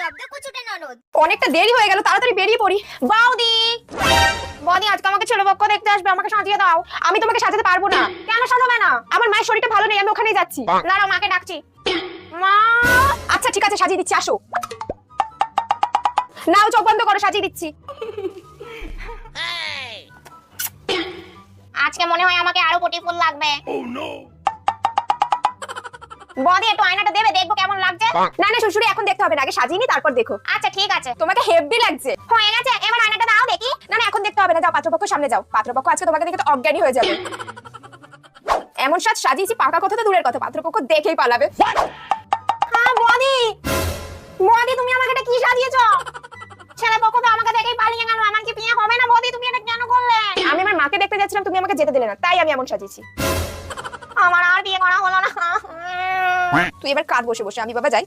জব্দ কুচুটে ননদ। অনেকটা দেরি হয়ে গেল, তাড়াতাড়ি বেরিয়ে পড়ি। বৌদি, বৌদি আজকে আমাকে ছেলে পক্ষ দেখতে আসবে, আমাকে সাজিয়ে দাও। আমি তোমাকে সাজাতে পারবো না। কেন সাজাবে না? আমার মায়ের শরীরটা ভালো নেই, আমি ওখানেই যাচ্ছি। দাঁড়াও, মাকে ডাকছি। মা। আচ্ছা ঠিক আছে, সাজিয়ে দিচ্ছি, আসো। নাও, চোখ বন্ধ করো, সাজিয়ে দিচ্ছি। আজকে মনে হয় আমাকে আরো কোটি ফুল লাগবে। বৌদি একটু আয়নাটা দেবে, দেখবো কেমন লাগছে। না না শ্বশুরি, এখন দেখতে হবে না, আগে সাজিয়ে নি তারপর দেখো। আচ্ছা ঠিক আছে। তোমাকে হেভি লাগছে। হয়ে গেছে, এবার আয়নাটা দাও দেখি। না না এখন দেখতে হবে না, যাও পাত্রপক্ষ সামনে যাও। পাত্রপক্ষ আজকে তোমাকে দেখে তো অজ্ঞানী হয়ে যাবে। এমন সাজ সাজিয়েছি, পাকা কথা তো দূরের কথা, পাত্রপক্ষ দেখেই পালাবে। হ্যাঁ বৌদি, বৌদি তুমি আমাকে এটা কি সাজিয়েছো? ছেলে পক্ষ তো আমাকে দেখেই পালিয়ে গেল, আমার কি বিয়ে হবে না? বৌদি তুমি এটা কেন করলে? আমি আমার মাকে দেখতে যাচ্ছিলাম, তুমি আমাকে যেতে দিলে না, তাই আমি এমন সাজিয়েছি। আমার আর বিয়ে করা হলো না। তুই এবার কাঁদ বসে বসে, আমি বাবা যাই।